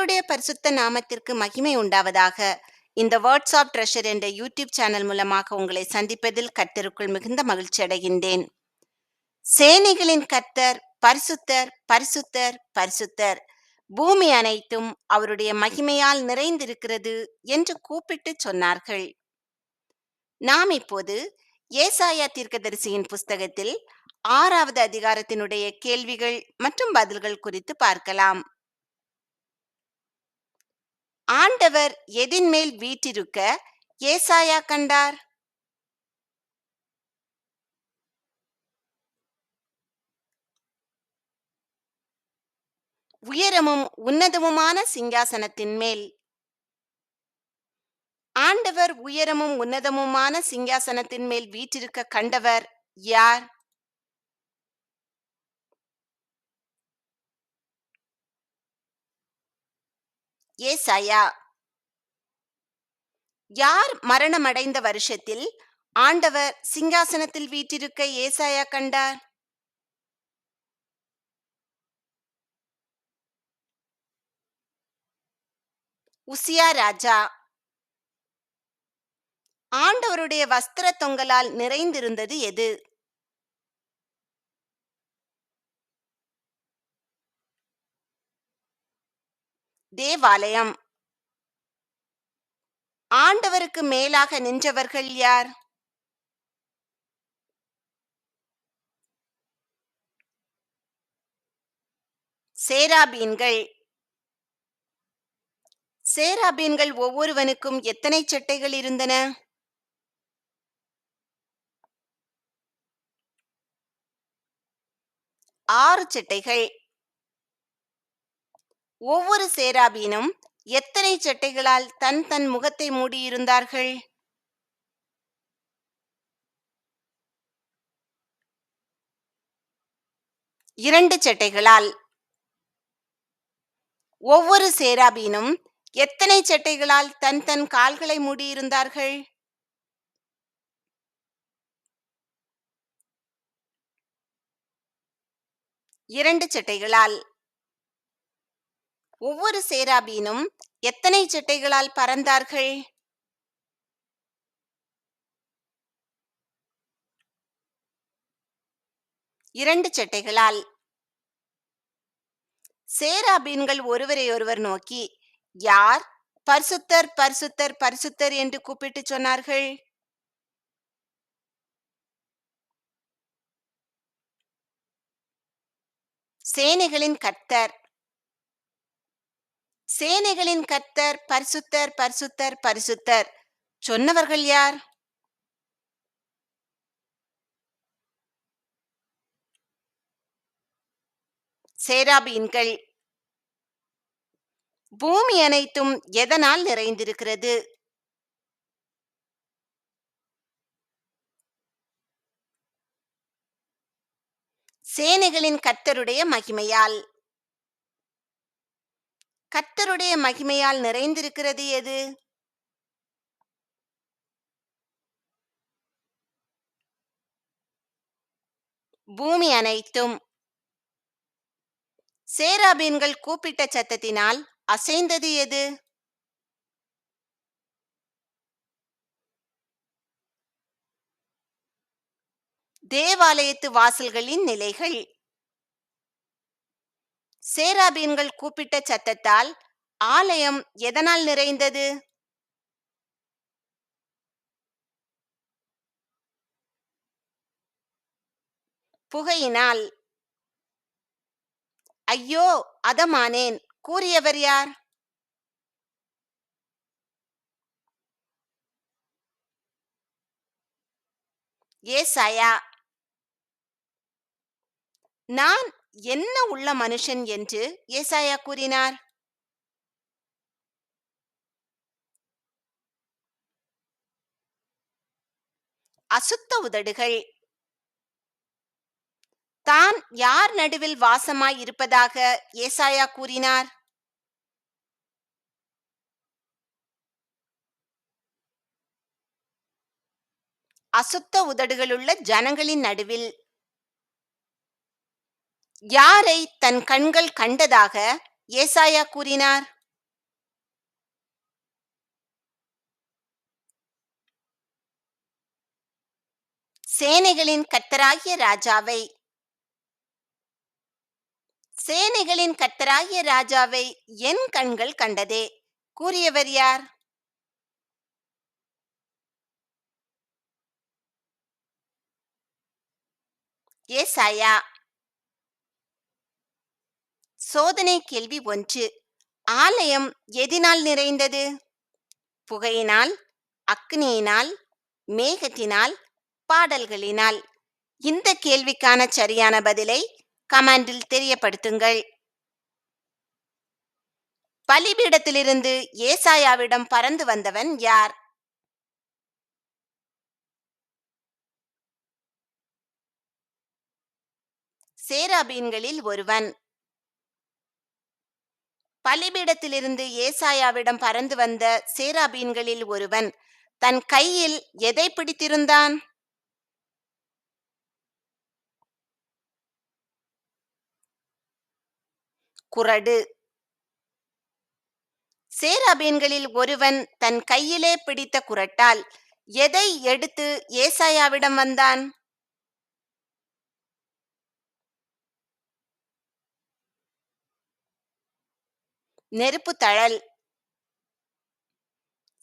கர்த்தருடைய பரிசுத்த நாமத்திற்கு மகிமை உண்டாவதாக. இந்த வேர்ட்ஸ் ஆஃப் ட்ரெஷர் என்ற யூடியூப் சேனல் மூலமாக உங்களை சந்திப்பதில் கர்த்தருக்குள் மிகுந்த மகிழ்ச்சி அடைகின்றேன். சேனைகளின் கர்த்தர் பரிசுத்தர், பரிசுத்தர், பரிசுத்தர். பூமி அனைத்தும் அவருடைய மகிமையால் நிறைந்திருக்கிறது என்று கூப்பிட்டு சொன்னார்கள். நாம் இப்போது ஏசாயா தீர்க்கதரிசியின் புஸ்தகத்தில் 6வது அதிகாரத்தினுடைய கேள்விகள் மற்றும் பதில்கள் குறித்து பார்க்கலாம். ஆண்டவர் எதின்மேல் வீற்றிருக்க ஏசாயா கண்டார்? உயரமும் உன்னதமுமான சிங்காசனத்தின் மேல். ஆண்டவர் உயரமும் உன்னதமுமான சிங்காசனத்தின் மேல் வீற்றிருக்க கண்டவர் யார்? ஏசாயா. யார் மரணமடைந்த வருஷத்தில் ஆண்டவர் சிங்காசனத்தில் வீற்றிருக்க ஏசாயா கண்டார்? உசியா ராஜா. ஆண்டவருடைய வஸ்திர தொங்கலால் நிறைந்திருந்தது எது? தேவாலயம். ஆண்டவருக்கு மேலாக நின்றவர்கள் யார்? சேராபீன்கள். சேராபீன்கள் ஒவ்வொருவனுக்கும் எத்தனை சட்டைகள் இருந்தன? 6 சட்டைகள். ஒவ்வொரு சேராபீனும் எத்தனை சட்டைகளால் தன் தன் முகத்தை மூடியிருந்தார்கள்? 2 சட்டைகளால். ஒவ்வொரு சேராபீனும் எத்தனை சட்டைகளால் தன் தன் கால்களை மூடியிருந்தார்கள்? 2 சட்டைகளால். ஒவ்வொரு சேராபீனும் எத்தனை சட்டைகளால் பறந்தார்கள்? 2 சட்டைகளால். சேராபீன்கள் ஒருவரையொருவர் நோக்கி யார் பரிசுத்தர், பரிசுத்தர், பரிசுத்தர் என்று கூப்பிட்டு சொன்னார்கள்? சேனைகளின் கர்த்தர். சேனைகளின் கர்த்தர் பரிசுத்தர், பரிசுத்தர், பரிசுத்தர் சொன்னவர்கள் யார்? சேராபீன்கள். பூமி அனைத்தும் எதனால் நிறைந்திருக்கிறது? சேனைகளின் கர்த்தருடைய மகிமையால். கர்த்தருடைய மகிமையால் நிறைந்திருக்கிறது எது? பூமி அனைத்தும். சேராபீன்கள் கூப்பிட்ட சத்தத்தினால் அசைந்தது எது? தேவாலயத்து வாசல்களின் நிலைகள். சேராபீன்கள் கூப்பிட்ட சத்தத்தால் ஆலயம் எதனால் நிறைந்தது? புகையினால். ஐயோ அதமானேன் கூறியவர் யார்? ஏசாயா. நான் என்ன உள்ள மனுஷன் என்று ஏசாயா கூறினார்? அசுத்த உதடுகள். தான் யார் நடுவில் வாசமாய் இருப்பதாக ஏசாயா கூறினார்? அசுத்த உதடுகளுள்ள ஜனங்களின் நடுவில். யாரை தன் கண்கள் கண்டதாக ஏசாயா கூறினார்? சேனைகளின் கர்த்தராகிய ராஜாவை, சேனைகளின் கர்த்தராகிய ராஜாவை என் கண்கள் கண்டதே. கூறியவர் யார்? ஏசாயா. சோதனை கேள்வி 1. ஆலயம் எதினால் நிறைந்தது? புகையினால், அக்னியினால், மேகத்தினால், பாடல்களினால்? இந்த கேள்விக்கான சரியான பதிலை கமெண்டில் தெரியப்படுத்துங்கள். பலிபீடத்திலிருந்து ஏசாயாவிடம் பறந்து வந்தவன் யார்? சேராபீன்களில் ஒருவன். பலிபீடத்திலிருந்து ஏசாயாவிடம் பறந்து வந்த சேராபீன்களில் ஒருவன் தன் கையில் எதை பிடித்திருந்தான்? குறடு. சேராபீன்களில் ஒருவன் தன் கையிலே பிடித்த குறட்டால் எதை எடுத்து ஏசாயாவிடம் வந்தான்? நெருப்பு தழல்.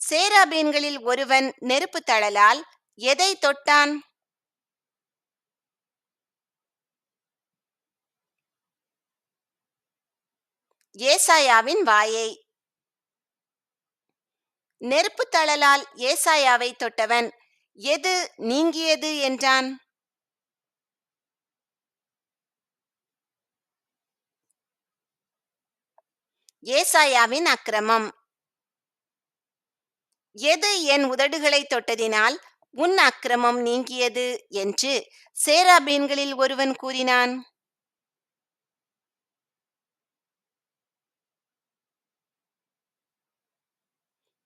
சேராபீன்களில் ஒருவன் நெருப்பு தழலால் எதை தொட்டான்? ஏசாயாவின் வாயை. நெருப்பு தழலால் ஏசாயாவை தொட்டவன் எது நீங்கியது என்றான்? ஏசாயாவின் அக்கிரமம். எது என் உதடுகளை தொட்டதினால் உன் அக்கிரமம் நீங்கியது என்று சேராபீன்களில் ஒருவன் கூறினான்?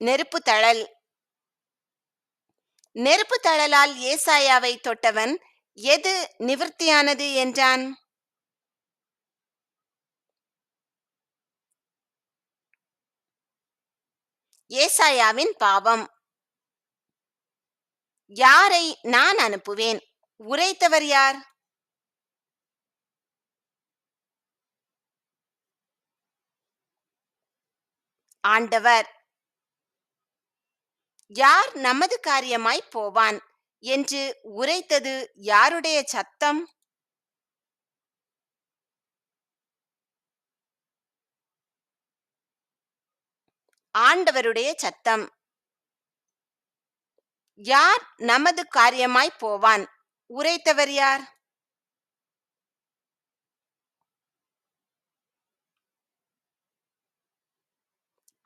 நெருப்பு தழல். நெருப்பு தழலால் ஏசாயாவை தொட்டவன் எது நிவர்த்தியானது என்றான்? ஏசாயாவின் பாவம். யாரை நான் அனுப்புவேன்? உரைத்தவர் யார்? ஆண்டவர். யார் நமது காரியமாய் போவான் என்று உரைத்தது யாருடைய சத்தம்? ஆண்டவருடைய சத்தம். யார் நமது காரியமாய் போவான்? உரைத்தவர் யார்?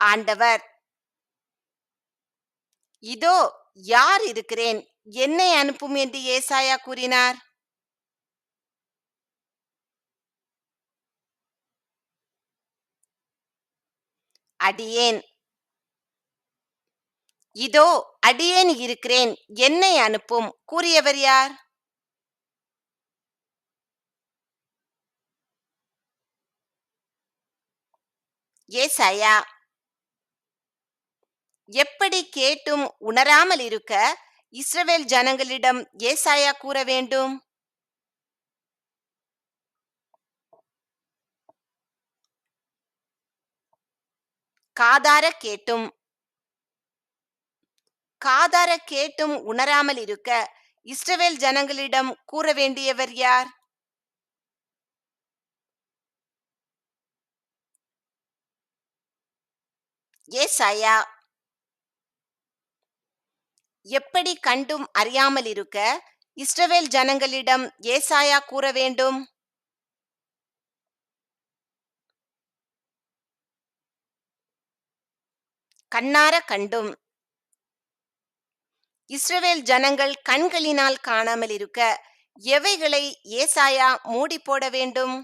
ஆண்டவர். இதோ யார் இருக்கிறேன், என்னை அனுப்பும் என்று ஏசாயா கூறினார்? அடியேன். இதோ அடியேன் இருக்கிறேன், என்னை அனுப்பும் கூறியவர் யார்? ஏசாயா. எப்படி கேட்டும் உணராமல் இருக்க இஸ்ரவேல் ஜனங்களிடம் ஏசாயா கூற வேண்டும்? காதார கேட்டும். காதார கேட்டும் உணராமல் இருக்க இஸ்ரவேல் ஜனங்களிடம் கூற வேண்டியவர் யார்? ஏசாயா. எப்படி கண்டும் அறியாமல் இருக்க இஸ்ரவேல் ஜனங்களிடம் ஏசாயா கூற வேண்டும்? கண்ணார கண்டும். இஸ்ரவேல் ஜனங்கள் கண்களினால் காணாமல் இருக்க எவைகளை ஏசாயா மூடி போட வேண்டும்?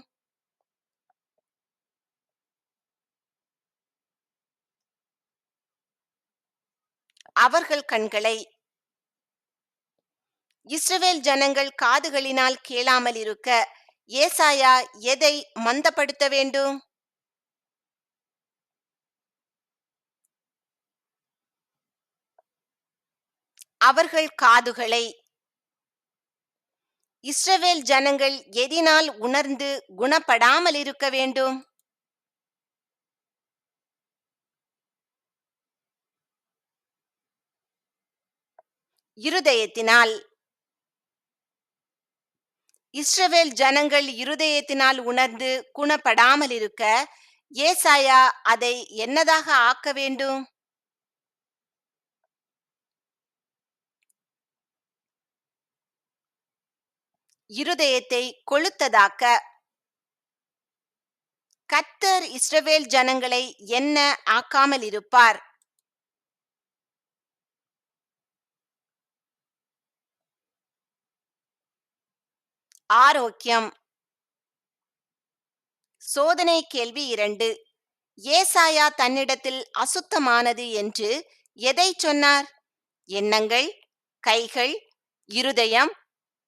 அவர்கள் கண்களை. இஸ்ரவேல் ஜனங்கள் காதுகளினால் கேளாமல் இருக்க ஏசாயா எதை மந்தப்படுத்த வேண்டும்? அவர்கள் காதுகளை. இஸ்ரவேல் ஜனங்கள் எதினால் உணர்ந்து குணப்படாமல் இருக்க வேண்டும்? இருதயத்தினால். இஸ்ரவேல் ஜனங்கள் இருதயத்தினால் உணர்ந்து குணப்படாமல் இருக்க ஏசாயா அதை என்னதாக ஆக்க வேண்டும்? இருதயத்தை கொழுத்ததாக்க. கர்த்தர் இஸ்ரவேல் ஜனங்களை என்ன ஆக்காமல் இருப்பார்? ஆரோக்கியம். சோதனை கேள்வி 2. ஏசாயா தன்னிடத்தில் அசுத்தமானது என்று எதை சொன்னார்? எண்ணங்கள், கைகள், இருதயம்,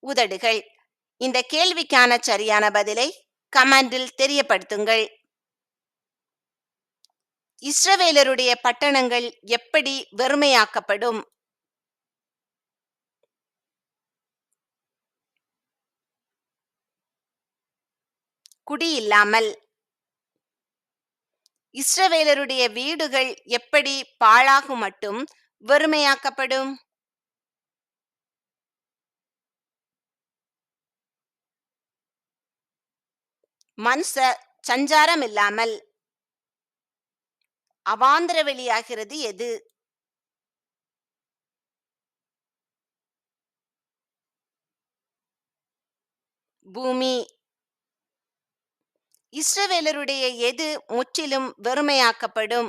உதடுகள். இந்த கேள்விக்கான சரியான பதிலை கமெண்டில் தெரியப்படுத்துங்கள். இஸ்ரவேலருடைய பட்டணங்கள் எப்படி வெறுமையாக்கப்படும்? குடியில்லாமல். இஸ்ரவேலருடைய வீடுகள் எப்படி பாழாகும் மட்டும் வெறுமையாக்கப்படும்? மனுஷ சஞ்சாரம் இல்லாமல். அவாந்திர வெளியாகிறது எது? பூமி. இஸ்ரவேலருடைய எது முற்றிலும் வெறுமையாக்கப்படும்?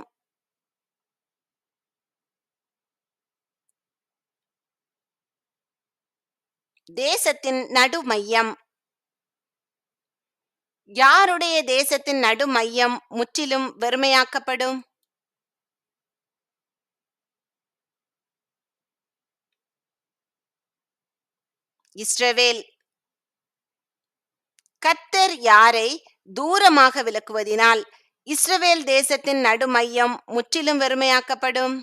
தேசத்தின் நடுமையம். யாருடைய தேசத்தின் நடுமையம் முற்றிலும் வெறுமையாக்கப்படும்? இஸ்ரவேல். கர்த்தர் யாரை தூரமாக விலக்குவதினால் இஸ்ரவேல் தேசத்தின் நடுமையம் முற்றிலும் வெறுமையாக்கப்படும்?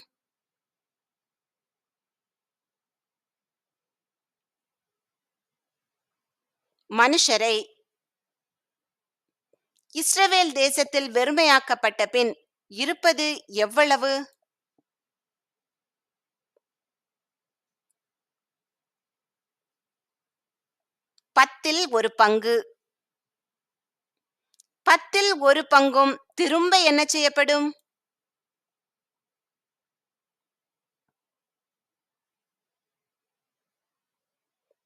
மனுஷரை. இஸ்ரவேல் தேசத்தில் வெறுமையாக்கப்பட்ட பின் இருப்பது எவ்வளவு? 1/10. 1/10 திரும்ப என்ன செய்யப்படும்?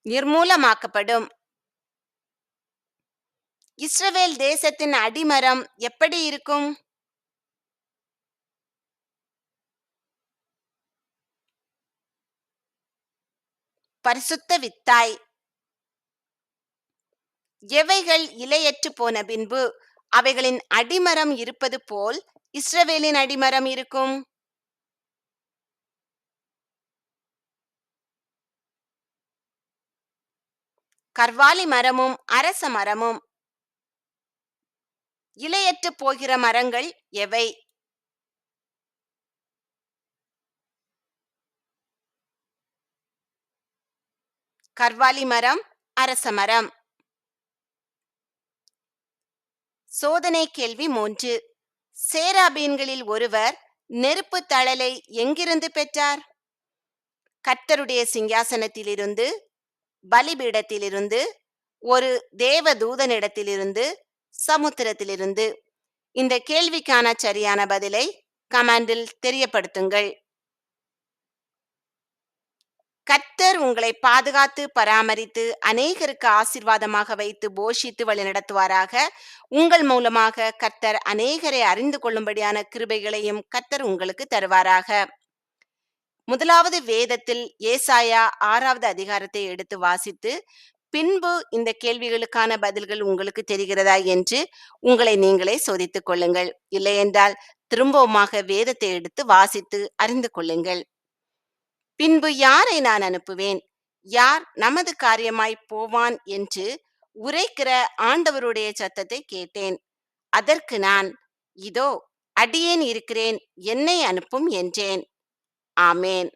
நிர்மூலமாக்கப்படும். இஸ்ரவேல் தேசத்தின் அடிமரம் எப்படி இருக்கும்? பரிசுத்த வித்தாய். எவைகள் இலையற்று போன பின்பு அவைகளின் அடிமரம் இருப்பது போல் இஸ்ரவேலின் அடிமரம் இருக்கும்? கர்வாலி மரமும் அரச மரமும். இலையற்று போகிற மரங்கள் எவை? கர்வாலி மரம், அரச மரம். சோதனை கேள்வி 3. சேராபீன்களில் ஒருவர் நெருப்பு தழலை எங்கிருந்து பெற்றார்? கர்த்தருடைய சிங்காசனத்திலிருந்து, பலிபீடத்திலிருந்து, ஒரு தேவதூதனிடத்திலிருந்து, சமுத்திரத்திலிருந்து. இந்த கேள்விக்கான சரியான பதிலை கமெண்டில் தெரியப்படுத்துங்கள். கர்த்தர் உங்களை பாதுகாத்து பராமரித்து அநேகருக்கு ஆசீர்வாதமாக வைத்து போஷித்து வழிநடத்துவாராக. உங்கள் மூலமாக கர்த்தர் அநேகரை அறிந்து கொள்ளும்படியான கிருபைகளையும் கர்த்தர் உங்களுக்கு தருவாராக. முதலாவது வேதத்தில் ஏசாயா 6வது அதிகாரத்தை எடுத்து வாசித்து பின்பு இந்த கேள்விகளுக்கான பதில்கள் உங்களுக்கு தெரிகிறதா என்று உங்களை நீங்களே சோதித்துக் கொள்ளுங்கள். இல்லையென்றால் திரும்பவுமாக வேதத்தை எடுத்து வாசித்து அறிந்து கொள்ளுங்கள். பின்பு யாரை நான் அனுப்புவேன்? யார் நமது காரியமாய் போவான் என்று உரைக்கிற ஆண்டவருடைய சத்தத்தை கேட்டேன். அதற்கு நான், இதோ அடியேன் இருக்கிறேன், என்னை அனுப்பும் என்றேன். ஆமேன்.